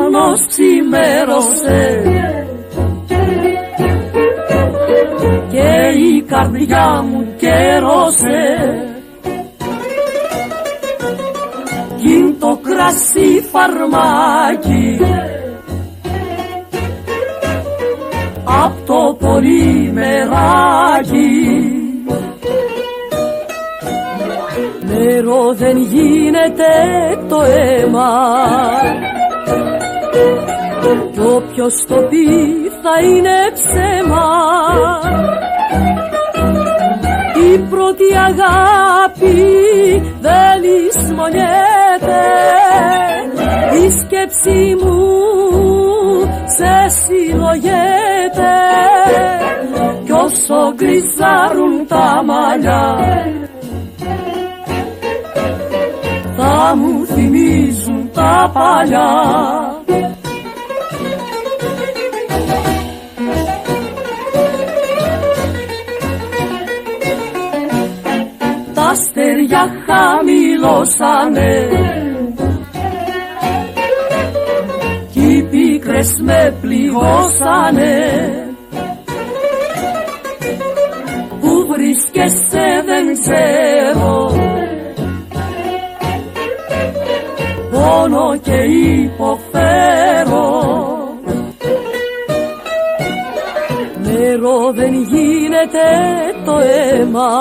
ουρανός ξημέρωσε και η καρδιά μου κέρωσε κι είναι το κρασί φαρμάκι απ' το πολυμεράκι. Νερό δεν γίνεται το αίμα κι όποιος το πει θα είναι ψέμα. Η πρώτη αγάπη δεν λησμονιέται, η σκέψη μου σε συλλογέται κι όσο γκριζάρουν τα μαλλιά θα μου θυμίζουν τα παλιά. Τα αστέρια χαμηλώσανε κι οι πίκρες με πληγώσανε. Πού βρίσκεσαι δεν ξέρω, πόνο και υποφέρω. Νερό δεν γίνεται το αίμα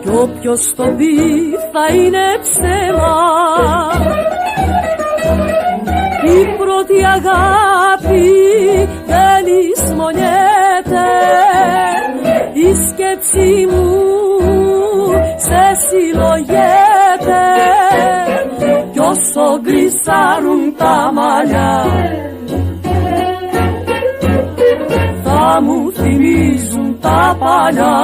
κι όποιος το πει θα είναι ψέμα. Η πρώτη αγάπη δεν λησμονιέται, η σκέψη μου σε συλλογέται κι όσο γκρισάρουν τα μαλλιά θα μου θυμίζουν τα παλιά.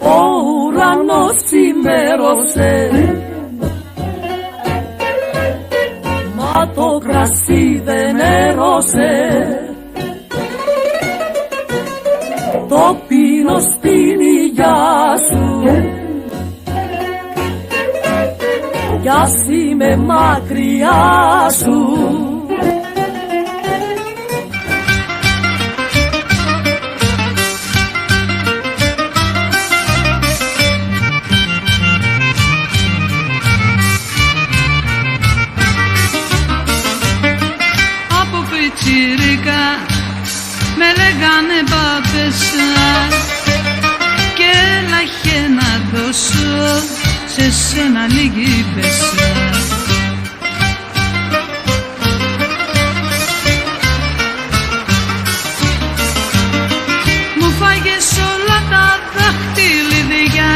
Ο ουρανός ξημέρωσε μα το κρασί δεν έρωσε. Το πίνω στην υγειά σου κι ας είμαι μακριά σου. Από πιτσιρίκα με λέγανε παπέσα και έλαχε να δώσω σε σένα λίγη πέσα. Μου φάγες όλα τα δαχτυλίδια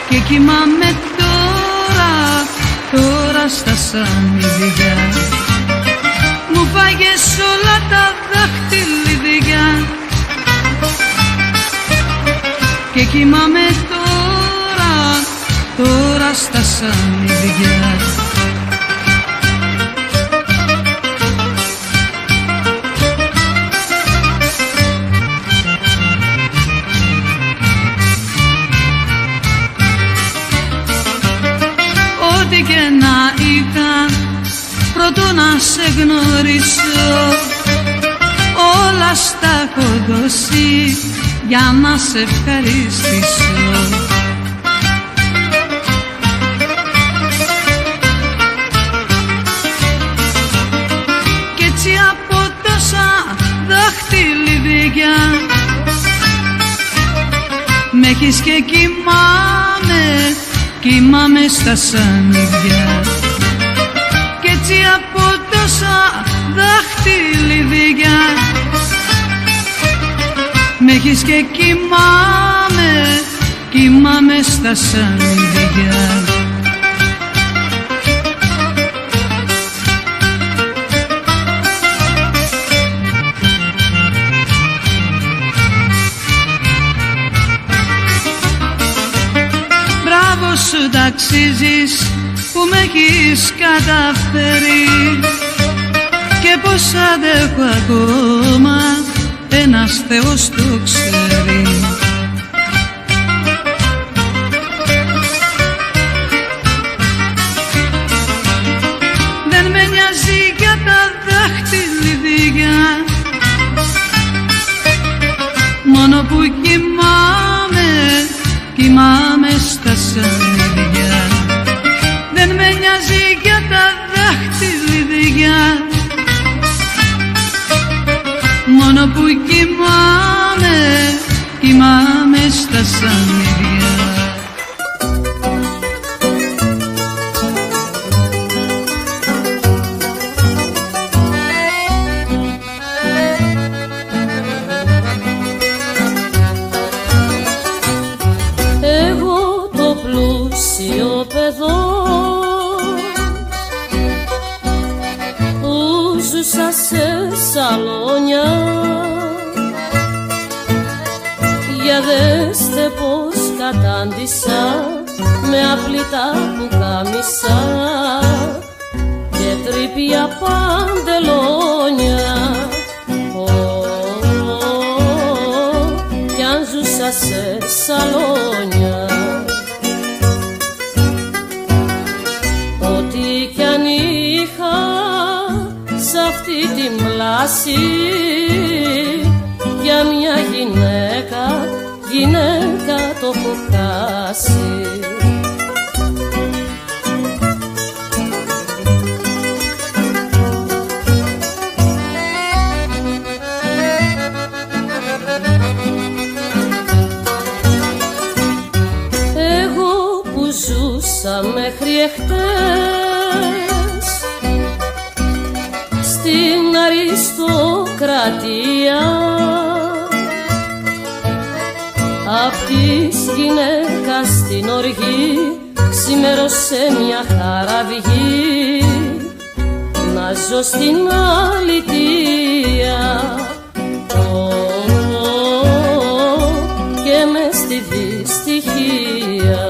και κοιμάμαι τώρα στα σανίδια. Μου φάγες όλα τα δαχτυλίδια και κοιμάμαι τώρα στα σανίδια. Ό,τι και να ήταν πρώτο να σε γνωρίσω, όλα στα έχω δώσει για να σε ευχαριστήσω. Κι έτσι από τόσα δαχτυλίδια μ' έχεις και κοιμάμαι στα σανίδια. Κι έτσι από τόσα δαχτυλίδια μ' έχεις και κοιμάμαι στα σανίδια. Μπράβο σου ταξίζεις που με έχεις καταφέρει και πως αντέχω ακόμα, ένας Θεός το ξέρει. Δεν με νοιάζει για τα δάχτυλιδιά, μόνο που κοιμάμαι στα σανίδια. Δεν με νοιάζει για τα δάχτυλιδιά, μόνο που κοιμάμαι στα σανίδια. Σαλόνια, για δέστε πως κατάντησα με απλητά πουκάμισα και τρύπια παντελόνια. Κι αν ζούσα σε σαλόνια, ό,τι κι αν είχα σ' αυτή την πλάση, για μια γυναίκα το έχω χάσει. Εγώ που ζούσα μέχρι εχθές στην αριστοκρατία, απ' της γυναίκας την οργή ξημέρωσε μια χαραυγή, να ζω στην αλητεία και μες στη δυστυχία.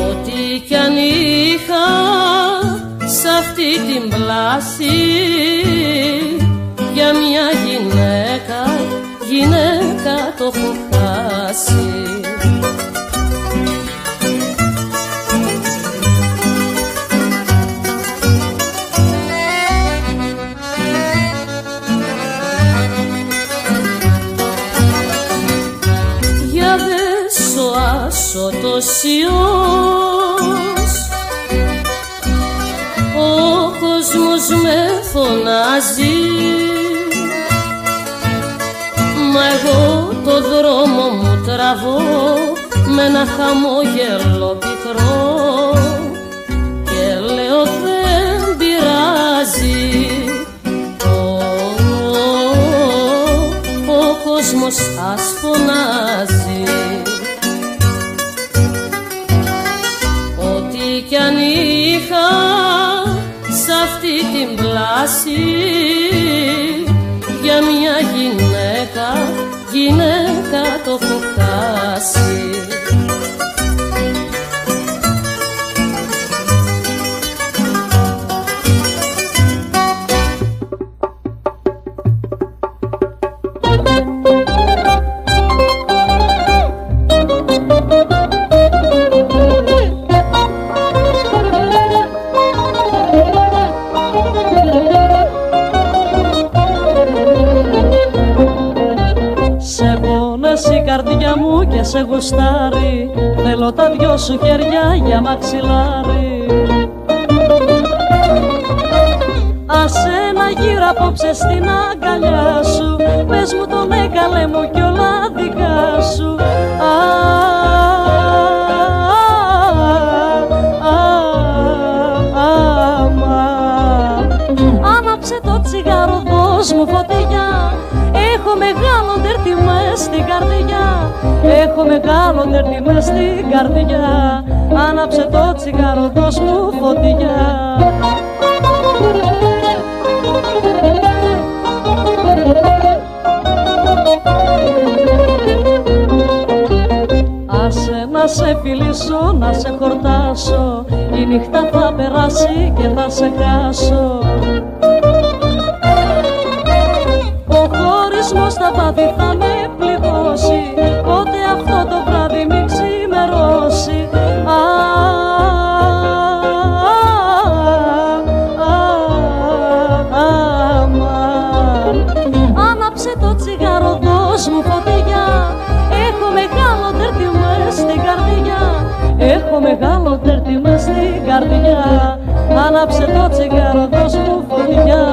Ό,τι κι αν είχα σ' αυτή την πλάση, για μια γυναίκα το έχω χάσει. Για δες ο άσωτος ο κόσμος με φωνάζει, μα εγώ το δρόμο μου τραβώ με ένα χαμόγελο πικρό και λέω δεν πειράζει. Ο κόσμος ας φωνάζει, ό,τι κι αν είχα σ' αυτή την πλάση, για μια γυναίκα το έχω χάσει. Και σε γουστάρει, θέλω τα δυο σου χέρια για μαξιλάρι. Άσε να γύρω απόψε στην αγκαλιά σου, πες μου το ναι καλέ μου κι όλα δικά σου. Άναψε το τσιγάρο, δώσ' μου φωτιά, έχω μεγάλο ντερτί μες στην καρδιά, έχω μεγάλο ντερτί μες στην καρδιά. Άναψε το τσιγάρο, δώσ' μου φωτιά. Άσε να σε σε φιλήσω, να σε χορτάσω. Η νύχτα θα περάσει και θα σε χάσω. Ο χωρισμός στα πάθη θα με πληγώσει, πότε αυτό το βράδυ μη ξημερώσει. Άναψε το τσιγάρο, δώσ' μου φωτιά. Έχω μεγάλο τέρτι μες στην καρδιά. Έχω μεγάλο τέρτι μες στην καρδιά. Άναψε το τσιγάρο, δώσ' μου φωτιά.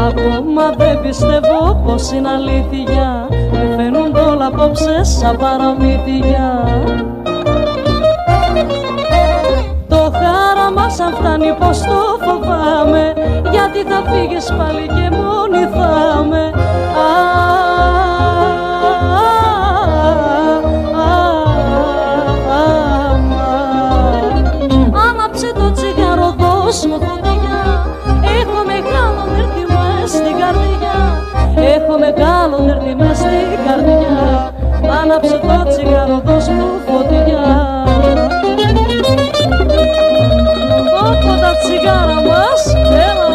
Ακόμα δεν πιστεύω πως είναι αλήθεια. Με φαίνονται όλα απόψε σαν παραμύθια. Το χάραμα σαν φτάνει πως το φοβάμαι, γιατί θα φύγεις πάλι και μόνη θα με. Άναψε το τσιγάρο, δώσ' μου φωτιά. Έχω μεγάλο νερτί μες στην καρδιά. Έχω μεγάλο νερτί μες στην καρδιά. Άναψε το τσιγάρο, δώσ' μου φωτιά. Όπα τα τσιγάρα μας, έλα!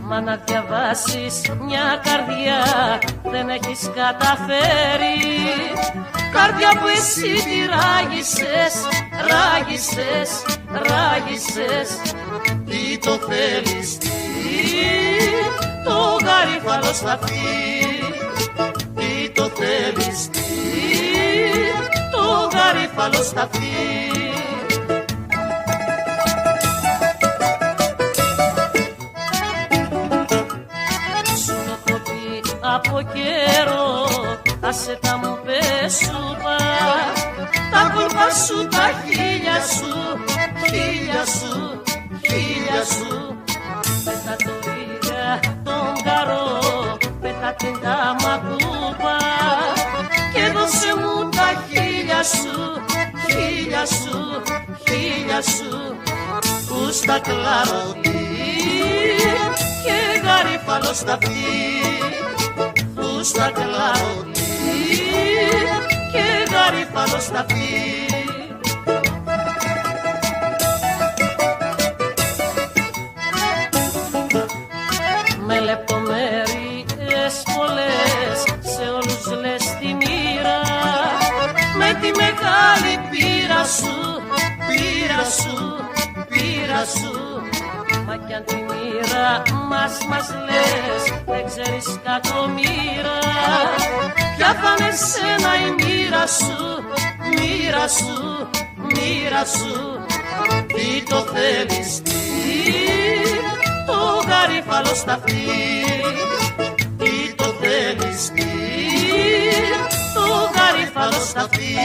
Μα να διαβάσεις μια καρδιά δεν έχεις καταφέρει. Καρδιά που εσύ τη ράγισες, ράγισες, ράγισες. Τι το θέλεις, τι, το γαρίφαλο σταφί. Τι το θέλεις, τι, το γαρίφαλο σταφί. Από καιρό, άσε τα μου πέσουπα, τα κόλπα σου, τα χίλια σου, χίλια σου, χίλια σου. Πέτα το ρίγα, τον καρό, πέτα την ταμακούπα και δώσε μου τα χίλια σου, χίλια σου, χίλια σου. Που στα κλαρωτή και γαρίφαλο σταφί. Στα κλαρωτή και γαρίφαλο σταφί. Με λεπτομέρειες πολλές σε όλους λες τη μοίρα. Με τη μεγάλη πείρα σου, πείρα σου, πείρα σου. Μα κι αν τη μοίρα μας λες δεν ξέρεις κακομοίρα. Ποια θα είναι σένα η μοίρα σου, μοίρα σου, μοίρα σου. Τι το θέλεις, τι, το γαρίφαλο σταφί. Τι το θέλεις, τι, το γαρίφαλο σταφί.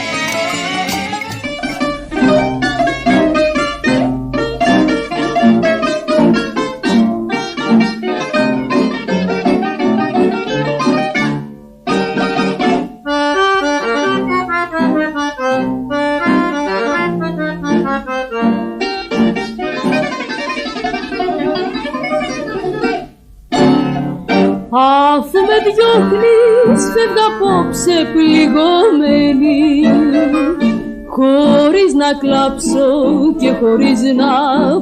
διώχνεις, φεύγα απόψε πληγωμένη, χωρίς να κλάψω και χωρίς να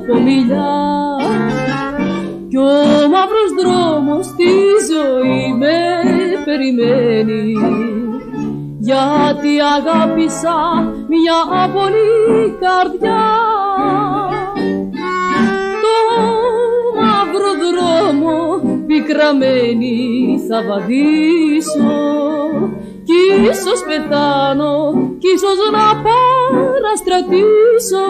πω μιλιά. Κι ο μαύρος δρόμος στη ζωή με περιμένει, γιατί αγάπησα μια πολύ καρδιά. Το μαύρο δρόμο πικραμένη θα βαδίσω, κι ίσως πεθάνω, κι ίσως να παραστρατήσω.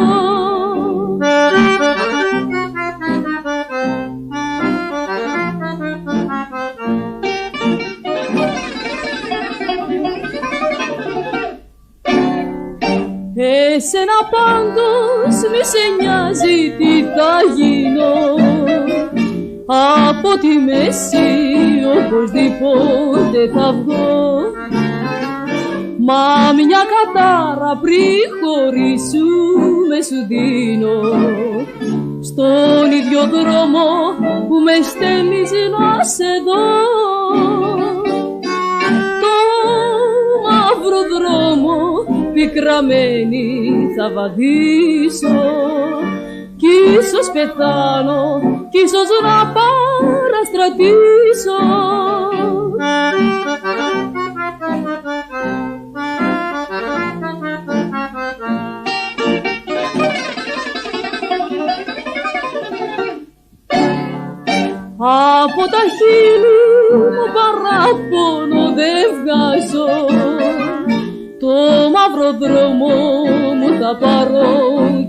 Εσένα πάντως μη σε νοιάζει τι θα γίνω, από τη μέση οπωσδήποτε θα βγω. Μα μια κατάρα πριν χωρίσουμε σου δίνω, στον ίδιο δρόμο που με στέλνεις να σε δω. Το μαύρο δρόμο πικραμένη θα βαδίσω, κι ίσως πεθάνω, κι ίσως να παραστρατήσω. Από τα χείλη μου παράπονο δεν βγάζω, το μαύρο δρόμο μου θα πάρω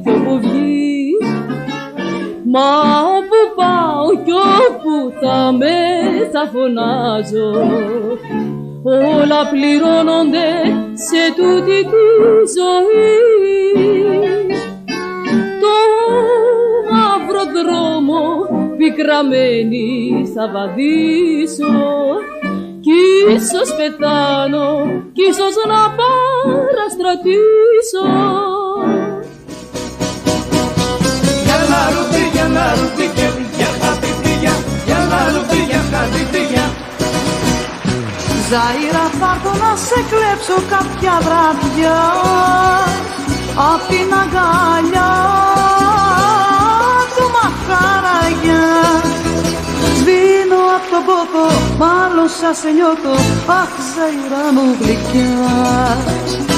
κι όπου βγει. Μα όπου πάω κι όπου θα με θα φωνάζω, όλα πληρώνονται σε τούτη τη ζωή. Το μαύρο δρόμο πικραμένη θα βαδίσω, κι ίσως πεθάνω, κι ίσως να παραστρατήσω. Ζαΐρα πάρτω να σε κλέψω κάποια βράδια απ' την αγκαλιά του μαχαραγιά. Σβήνω απ' τον πόθο, μάλλον σας σε νιώθω, αχ Ζαΐρα μου γλυκιά.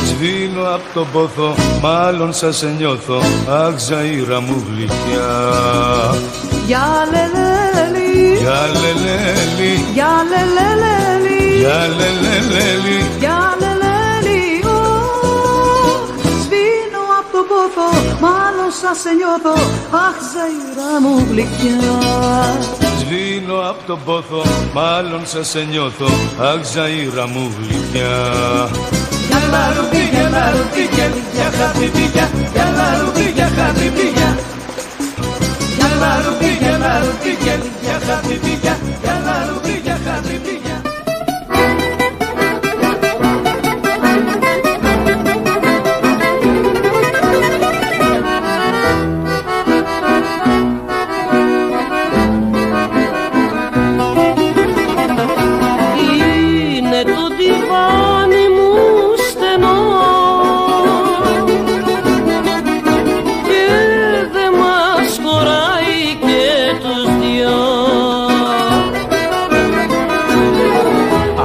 Σβήνω απ' τον πόθο, μάλλον σας σε νιώθω, αχ Ζαΐρα μου γλυκιά. Για λελέλη, για λελέλη, για λελέλη, για λελέλη, για λελέλη, σβήνω απ' τον πόθο, μάλλον σας σε νιώθω, αχ Ζαΐρα μου γλυκιά. Σβήνω απ' τον πόθο, μάλλον σας σε νιώθω, αχ Ζαΐρα μου γλυκιά. Για λαρουμπί, για λαρουμπί, για χατριπίγια, για λαρουμπί, για χατριπίγια. Για λαρουμπί, για λαρουμπί, για χατριπίγια, για λαρουμπί, για χατριπίγια. Είναι το τιβάνι μου στενό και δεν μας χωράει και τους δυο.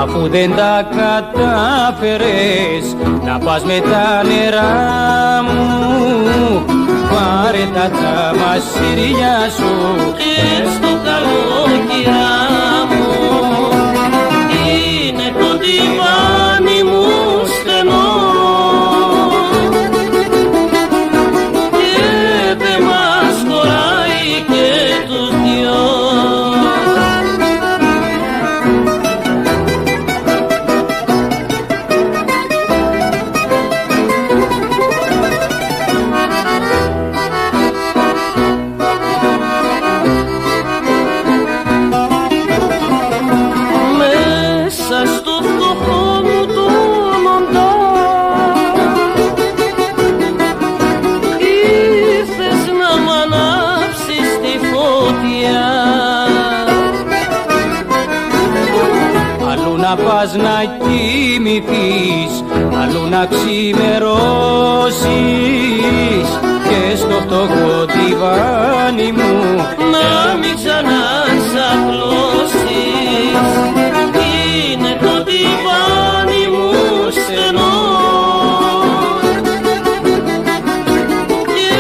Αφού δεν τα κατάφερες να πας με τα νερά μου, πάρε τα τσαμασίρια σου Και στο καλοκαιρά μου είναι το τιβάνι μου στενό και δεν μας χωράει και τους δυο. πας να κοιμηθείς, αλλού να ξημερώσεις και στο φτωχό τιβάνι μου να μην ξαναξαπλώσεις. Είναι το τιβάνι μου στενό και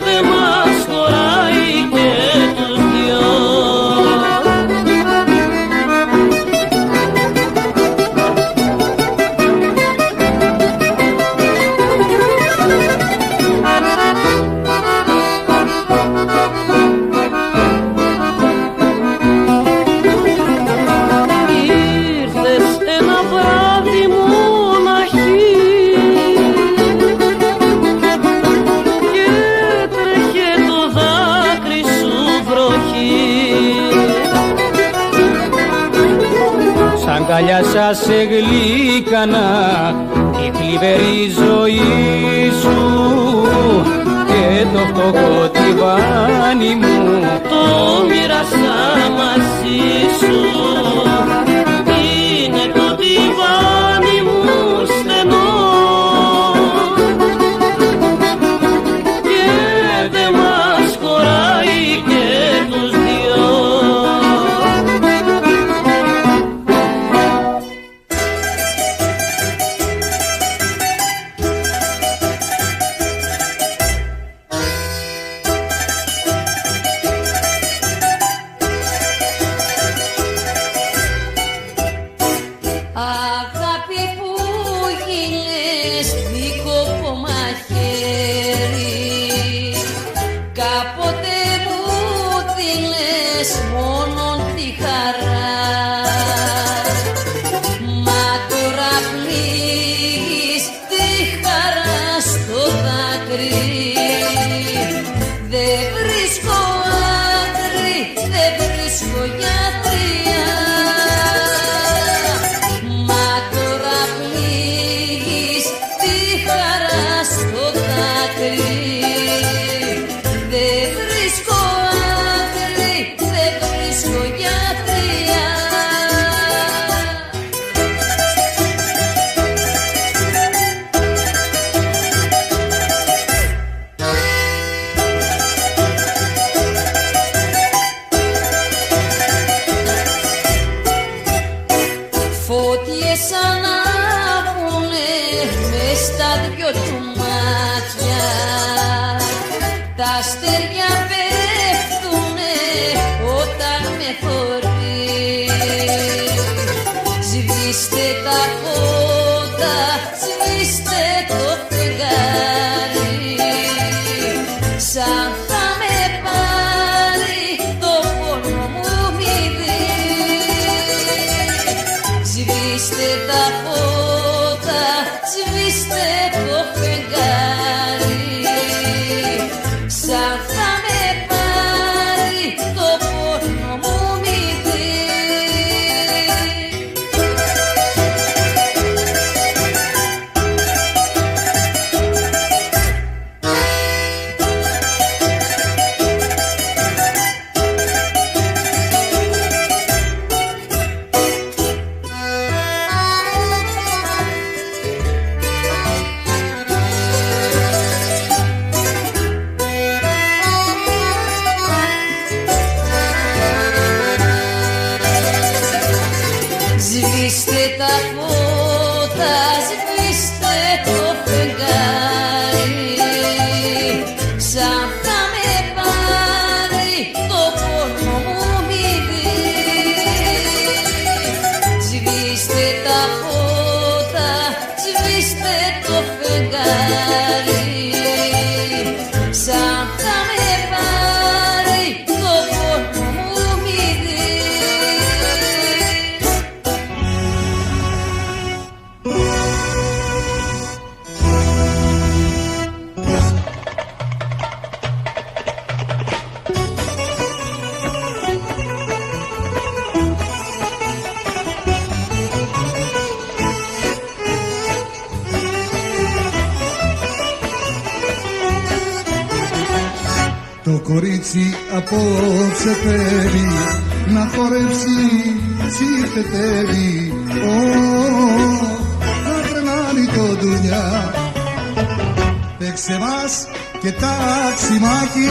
δεν μας χωράει και τους δυο. αγκαλιά σας σε γλύκανα η θλιβερή ζωή σου και το φτωχό τιβάνι μου το μοίρασα μαζί σου. Είναι το τιβάνι μου στενό και δεν μας χωράει και τους δυο. Αγάπη που γίνες δίκοπο μαχαίρι, κάποτε μου δίνες μόνον τη χαρά, μα τώρα πνίγεις τη χαρά στο δάκρυ. Δεν βρίσκω άκρη, δεν βρίσκω γιατρία, μα τώρα πνίγεις τη χαρά στο δάκρυ. Δεν βρίσκω άκρη, δεν βρίσκω γιατρία. Φώτιες ανάβουνε μες στα δυο του μάτια, τα αστέρια πέφτουνε όταν με θωρεί. Σβήστε τα φώτα, σβήστε το φεγγάρι, σαν θα με πάρει το πόνο μου μη δει. Σβήστε τα φώτα, σβήστε το φεγγάρι, σαν θα με πάρει το πόνο μου μη δει. Σβήστε τα φώτα, σβήστε το φεγγάρι, σαν θα με πάρει το πόνο μου μη δει. Σβήστε τα φώτα, σβήστε το φεγγάρι, σαν θα με πάρει το πόνο μου μη δει. Το κορίτσι απόψε φέρει να χορεύσει, σύρτετεύει να τρελάνει το δουλειά. Παίξε μας και ταξιμάκι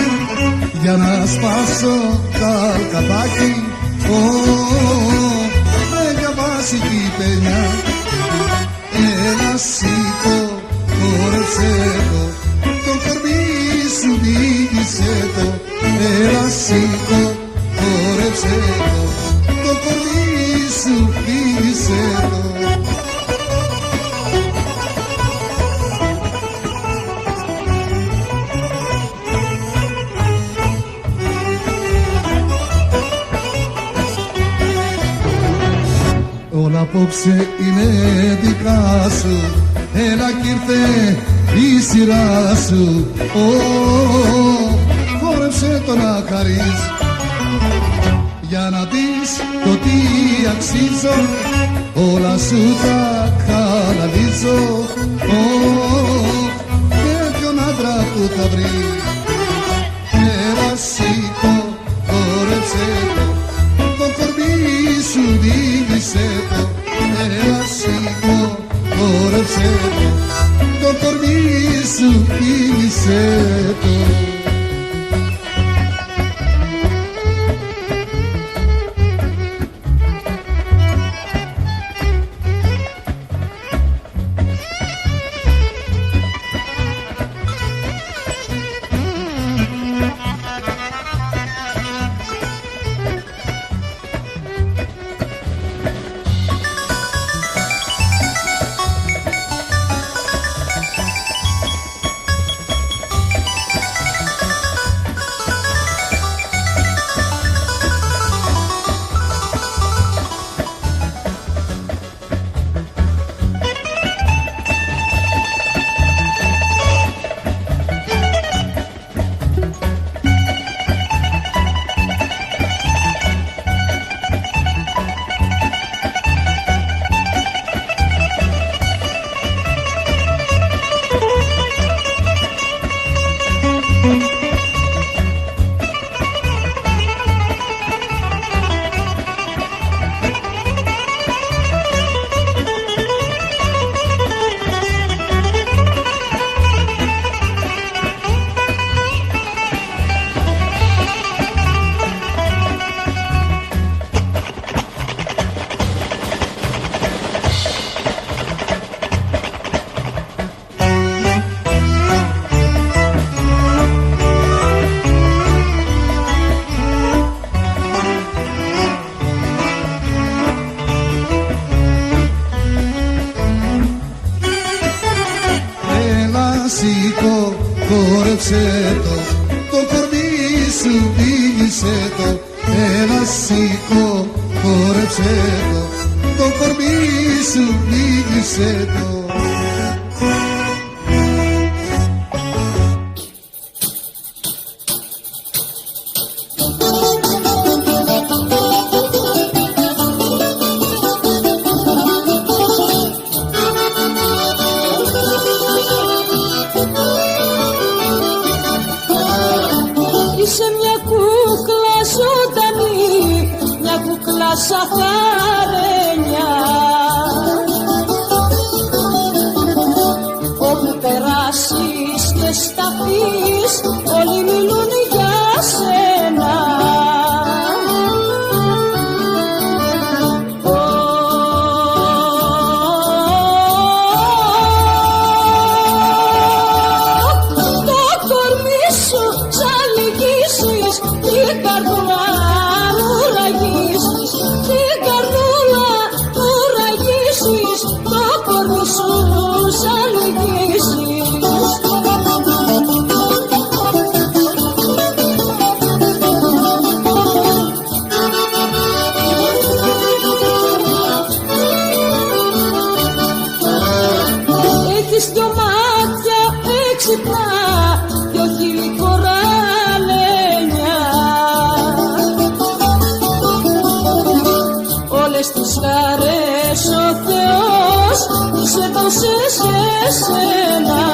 για να σπάσω τα καπάκι. Με διαβάσει η παινιά. Έλα σήκω, χόρεψε το κορμί σου δίγησε το. Έλα σήκω, χόρεψε το κορμί σου δίγησε το. Όλα απόψε είναι δικά σου, έλα κι ήρθε η σειρά σου. Χόρεψε το να χαρείς, για να δεις το τι αξίζω, όλα σου τα χαλαλίζω. Και ποιον άντρα που θα βρει, έλα σήκω, χόρεψε το κορμί σου δίγησε το. Έλα σήκω, χόρεψε το κορμί σου δίγησε το. Σήκω, χόρεψε το κορμί σου δίγησε το. Έλα σήκω, χόρεψε το κορμί σου δίγησε το. Σαν χαρένια, όπου περάσεις και σταθείς, όλοι μιλούν για σένα. Το κορμί σου σαν λυγίσεις, την καρδούλα μου ραγίσεις, την καρδούλα μου ραγίσεις, το κορμί σου σαν λυγίσεις. Έχεις δυο μάτια έξυπνα κι όχι κοραλένια, όλες τις χαρές ο Θεός τους έδωσε σε σένα.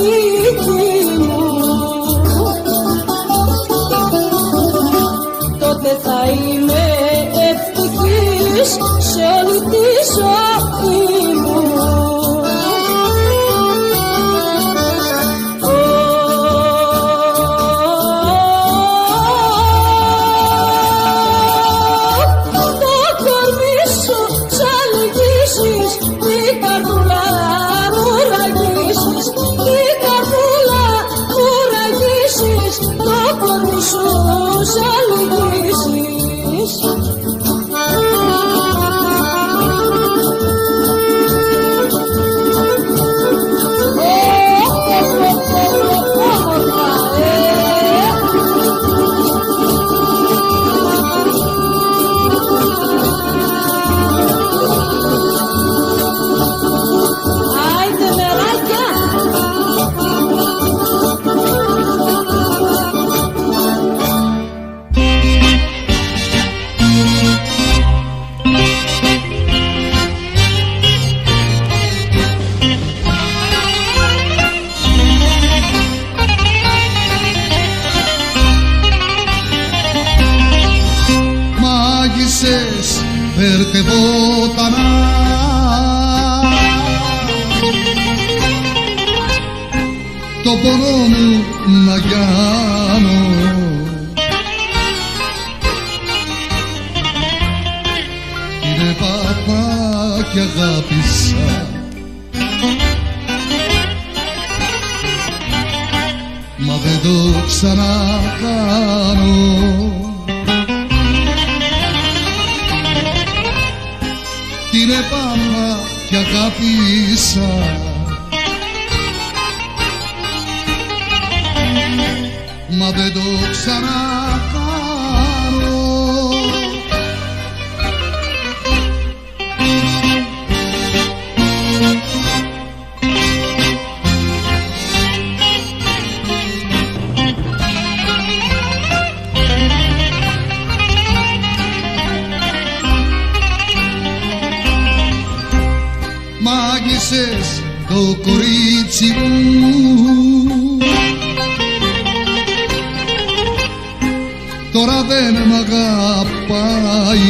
δική μου, τότε θα είμαι ευτυχής σε όλη τη ζωή μου. Φέρτε βότανα το πόνο μου να γιάνω, είναι παπά και αγάπησα, μα δεν το ξανακάνω. Είναι πάπα και αγάπησα, μα δεν το ξανακάνω. Μάγισσες το κορίτσι μου, τώρα δεν μ' αγαπάει,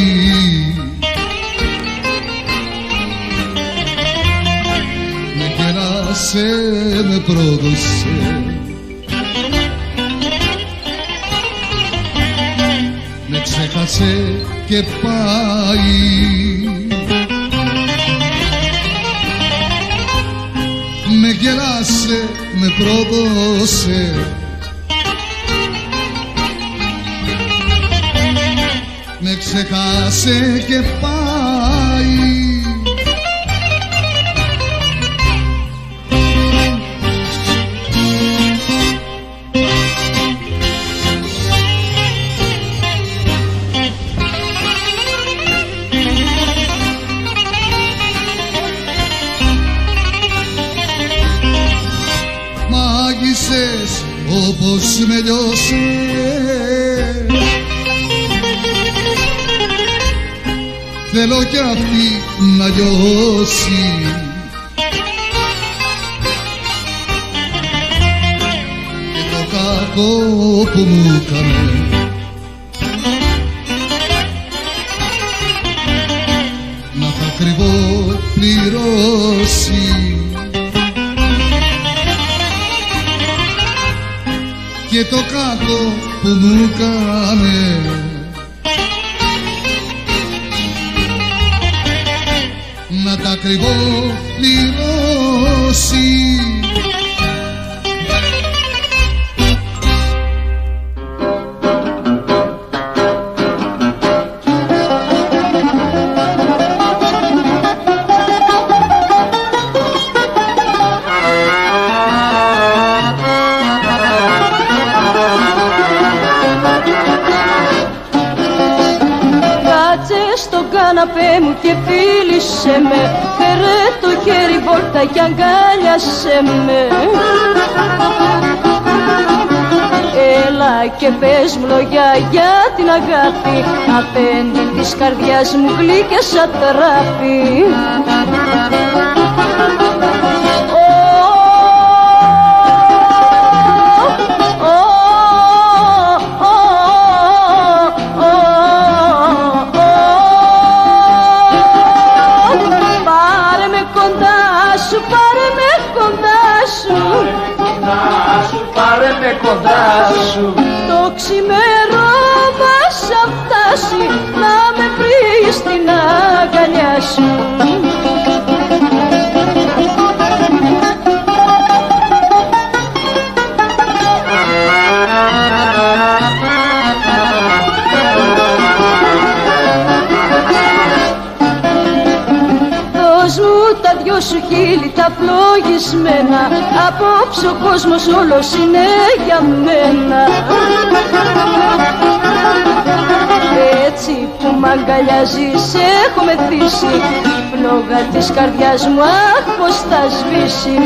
με κέρασε, με πρόδωσε, με ξέχασε και πάει. Με γελάσε, με πρόδωσε, με ξεχάσε και πάει. Μάγισσες όπως με λιώσε, θέλω κι αυτή να λιώσει, και το κακό που μου έκανε να θα ακριβώ πληρώσει. Και το κάτω που μου κάνε να τα ακριβώ πληρώσει. Καναπέ μου και φίλησε με, φέρε το χέρι βόλτα και αγκάλιασε με. Έλα και πες μου λόγια για την αγάπη, αφέντη της καρδιάς μου γλυκιά σαν τράφι. με κοντά σου. Το ξημερώμα σαν φτάσει να με βρεις στην αγκαλιά σου. Τα δυο σου χείλη τα φλογισμένα, απόψε ο κόσμος όλος είναι για μένα. Έτσι που μ' αγκαλιάζεις έχω μεθύσει, η φλόγα της καρδιάς μου αχ πως θα σβήσει.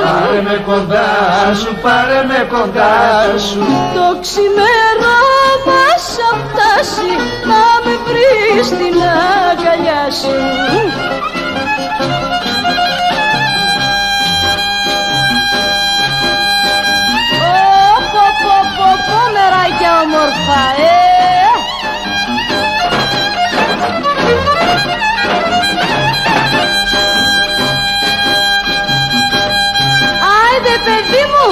Πάρε με κοντά σου, πάρε με κοντά σου. Το ξημερώμα σαν φτάσει να με βρεις στην αγκαλιά σου. Πω μεράκια όμορφα, Άιντε παιδί μου,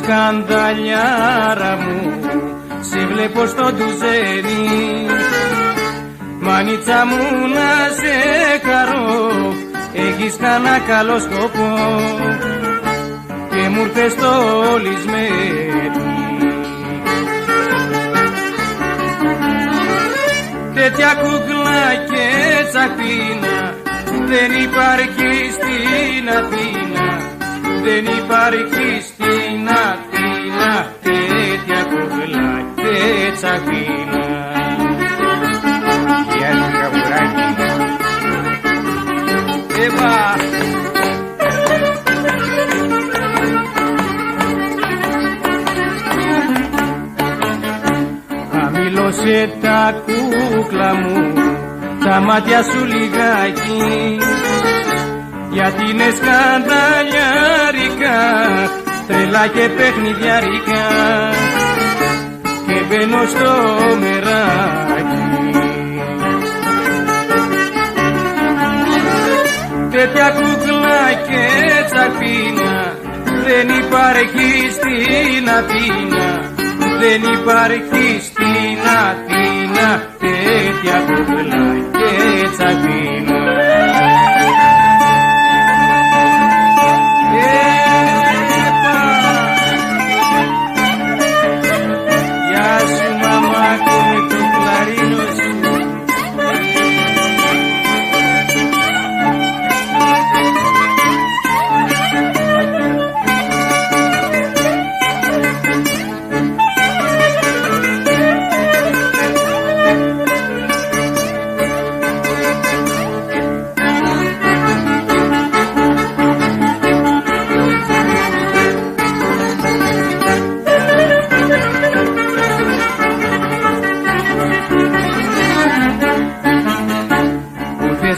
σκανδαλιάρα μου, σε βλέπω στο ντουζένι. Μανίτσα μου να σε χαρώ, έχεις κανένα καλό σκοπό και μου ήρθες το λυσμένι. Τέτοια κούκλα και τσαχπίνα δεν υπάρχει στην Αθήνα, δεν υπάρχει στην Αθήνα, τέτοια κούκλα και τσαχπίνα. Γεια σου καβουράκι. Χαμήλωσε τα κούκλα μου, τα μάτια σου λιγάκι, γιατί είναι σκανδαλιάρικα, τρελά και παιχνιδιάρικα, και μπαίνω στο μεράκι. Τέτοια κούκλα και τσαχπίνα δεν υπάρχει στην Αθήνα, δεν υπάρχει στην Αθήνα, τέτοια κούκλα και τσαχπίνα. Γεια σου μαμάκο με το κλαρίνο σου.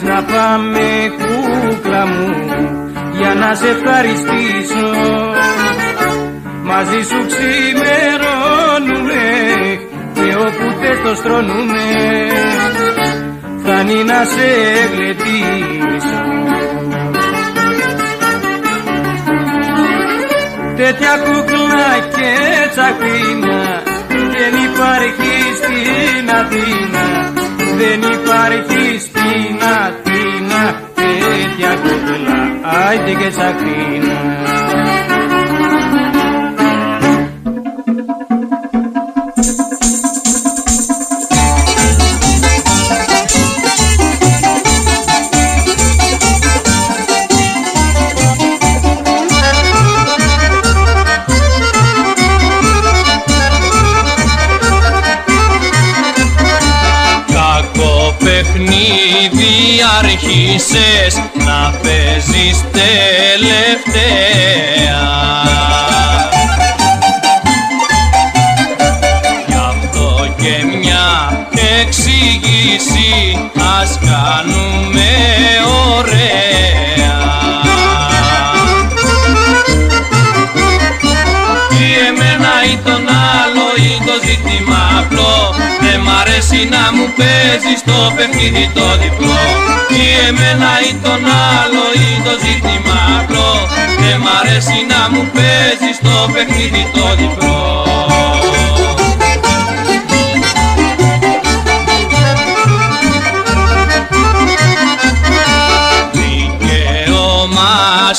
Να πάμε κούκλα μου για να σε ευχαριστήσω, μαζί σου ξημερώνουμε και όπου θες το στρώνουμε, φτάνει να σε γλεντήσω. Τέτοια κούκλα και τσαχπίνα δεν υπάρχει στην Αθήνα, δεν υπάρχει στην Αθήνα, τέτοια κούκλα, άιντε και τσαχπίνα. άρχισες να παίζεις τελευταία. Γι' αυτό και μια εξήγηση ας κάνουμε ωραία. Ή εμένα ή τον άλλο ή το ζήτημα απλό, δεν μ' αρέσει να μου παίζεις το παιχνίδι το διπλό. Ή εμένα ή τον άλλο ή το ζήτημα απλό, δεν μ' αρέσει να μου παίζεις το παιχνίδι το διπλό.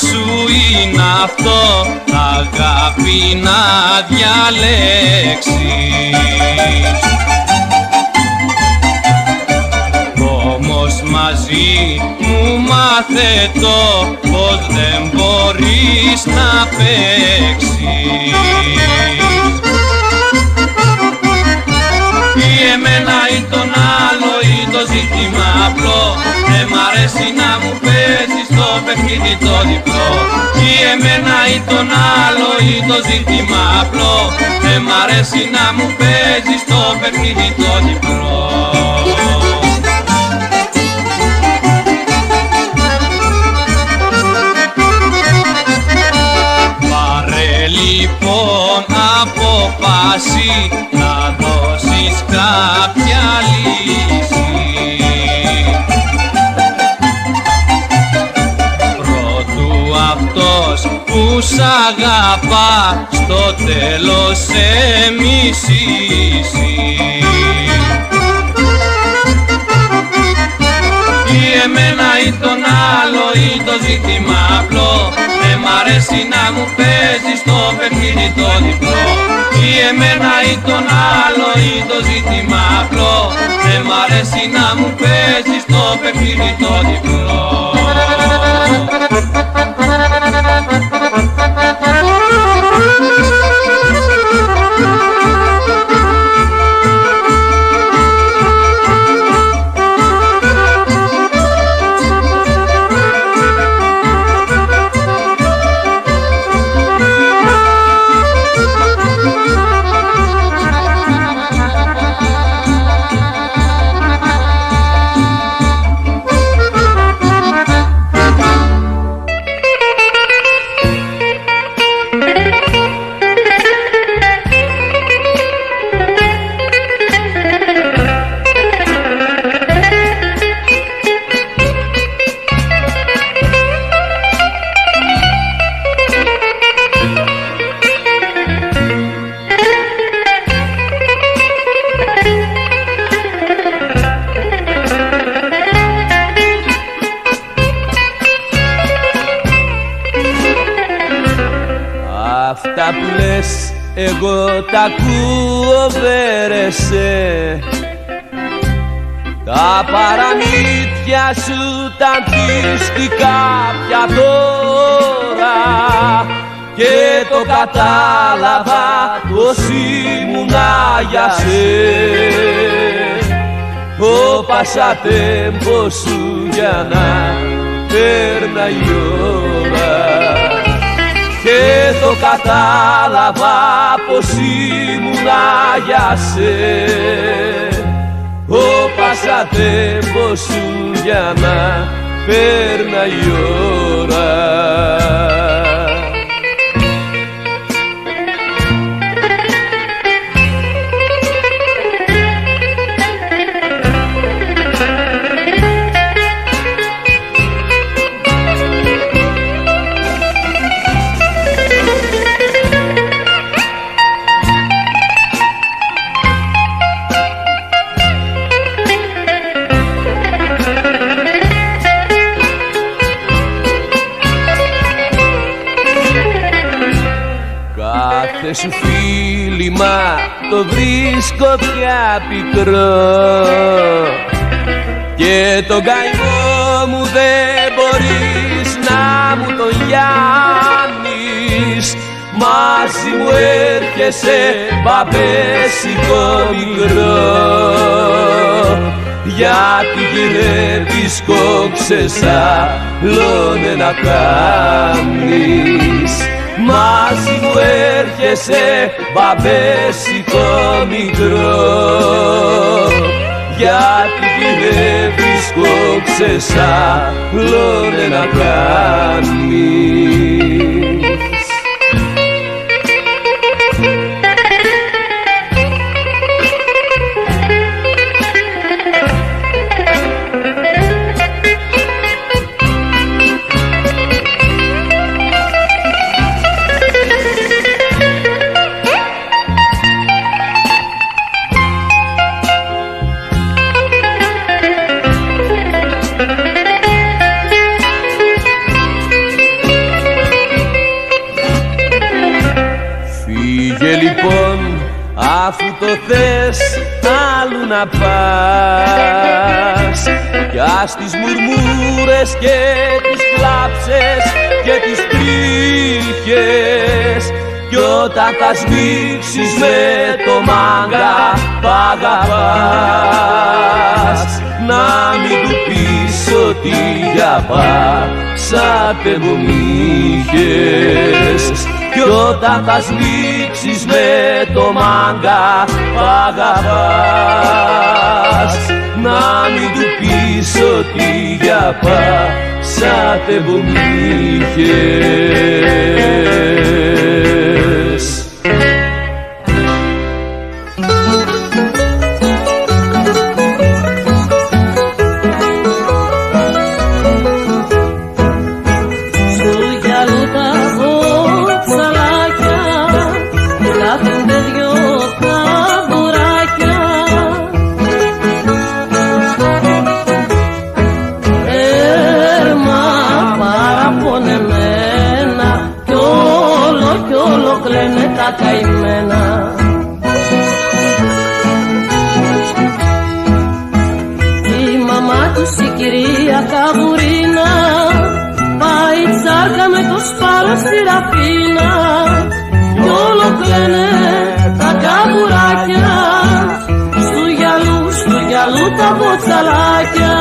Σου είναι αυτό, αγάπη να διαλέξεις. Όμως μαζί μου μάθε το πως δεν μπορείς να παίξεις. Ή εμένα ή τον άλλο ή το ζήτημα απλό, δεν μ' αρέσει να μου παίζεις το παιχνίδι το διπλό. Ή εμένα ή τον άλλο ή το ζήτημα απλό, δεν μ' αρέσει να μου παίζεις το παιχνίδι το διπλό. Πάρε λοιπόν απόφαση να δώσεις κάποια λύση. Πρώτου αυτός που σ' αγαπά στο τέλος σε μισήσει. Ή εμένα ή τον άλλο ή το ζήτημα απλό, δεν μ' αρέσει να μου παίζεις το παιχνίδι το διπλό. Ή εμένα ή τον άλλο ή το ζήτημα απλό, δεν μ' αρέσει να μου παίζεις το παιχνίδι το διπλό. Αυτά που λες εγώ τα ακούω βέρεσαι. Τα παραμύθια σου τα αντίστοιχα πια τώρα, και το κατάλαβα πως ήμουνα για σε. Ο πασατέμπο σου για να πέρναγε η ώρα, και το κατάλαβα πως ήμουνα για σε. Ο πασατέμπο σου για να πέρναγε η ώρα. Κάθε σου φίλημα το βρίσκω πια πικρό, και τον καημό μου δεν μπορείς να μου τον λιάνεις. Μαζί μου έρχεσαι παπέσικο μικρό, γιατί γυρεύεις κόξες άλλον να κάνεις. Μαζί μου έρχεσαι μπαμπέσικο μικρό, γιατί γυρεύεις κόξες άλλον να κάνεις. Αφού το θες άλλου να πας, κι ας τις μουρμούρες και τις κλάψες και τις τρίχες, κι όταν θα σμίξεις με το μάγκα π' αγαπάς, να μην του πεις ότι για πάψατε μου μ' κι όταν θα σμίξεις με το μάγκα π' αγαπάς, να μην του πεις ότι για πάψατε που μ' είχες. Καημένα. Η μαμά τους η κυρία Καβουρίνα πάει τσάρκα με το σπάρο στη ραφίνα, κι όλο κλαίνε τα καβουράκια, στου γυαλού τα μποτσαλάκια.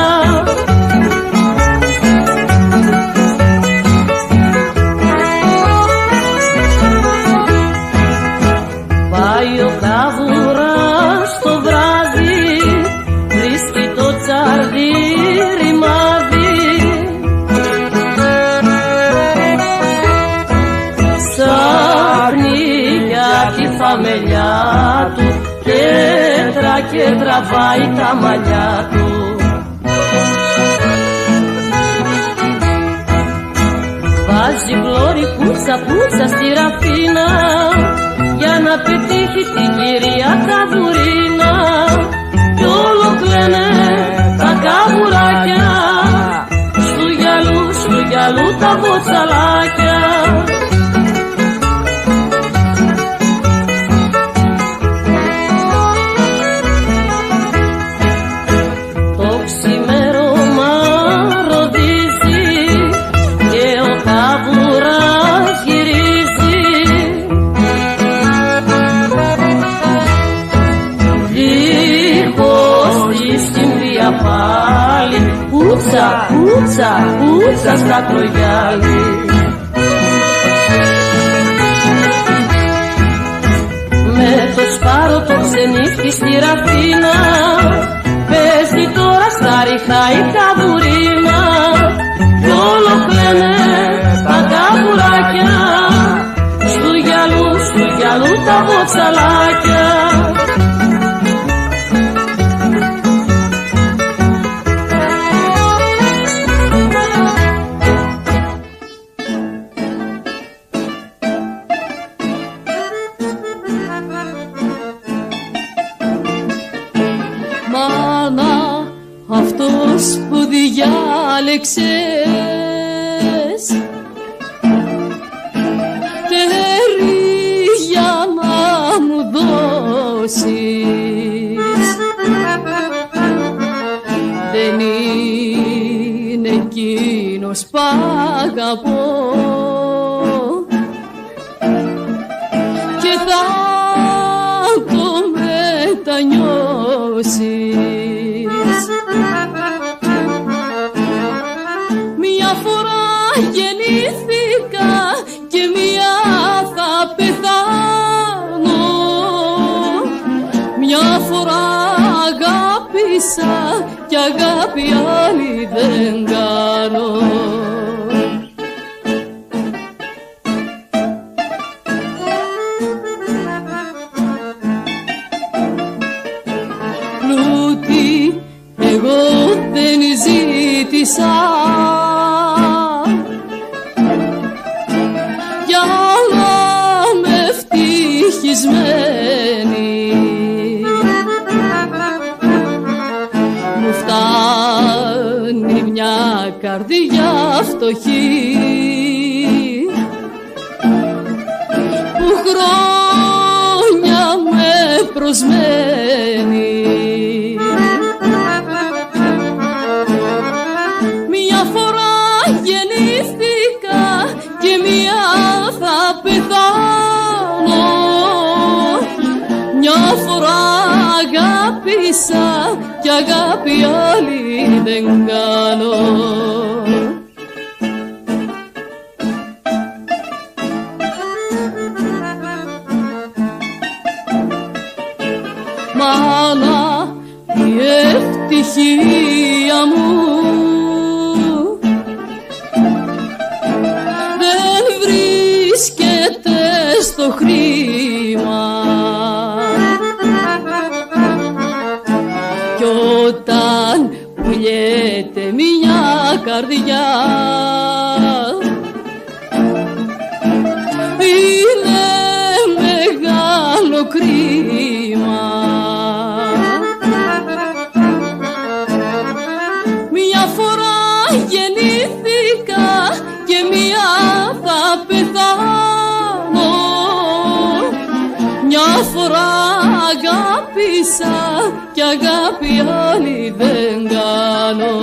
Και τραβάει τα μαλλιά του. Βάζει πλώρη πούτσα πούτσα στη ραφίνα, για να πετύχει την κυρία Καβουρίνα, κι όλο κλαίνε τα καβουράκια, στου γυαλού τα μποτσαλάκια. Πούτσα, πούτσα στα κρογιάλι. Με το σπάρο το ξενύχτη στη ραφίνα, παίζει τώρα στα ριχά η Καβουρίνα, κι όλο κλαίνε τα καβουράκια, στου γυαλού τα μποτσαλάκια. Αυτός που διάλεξες τέρι για να μου δώσεις δεν είναι εκείνος που αγαπώ και θα το μετανιώσεις. αγάπη άλλη δεν κάνω. Πλούτη εγώ δεν ζήτησα, για να είμαι ευτυχισμένη. Μου φτάνει μια καρδιά φτωχή που χρόνια με προσμένει. Μια φορά γεννήθηκα και μια θα πεθάνω. Μια φορά αγάπησα κι αγάπη άλλη δεν κάνω. Μάνα, η ευτυχία μου δεν βρίσκεται στο χρήμα. Κι όταν πουλιέται μια καρδιά είναι μεγάλο κρίμα. Μια φορά γεννήθηκα και μια θα πεθάνω. Μια φορά αγάπησα κι αγάπη άλλη δεν κάνω.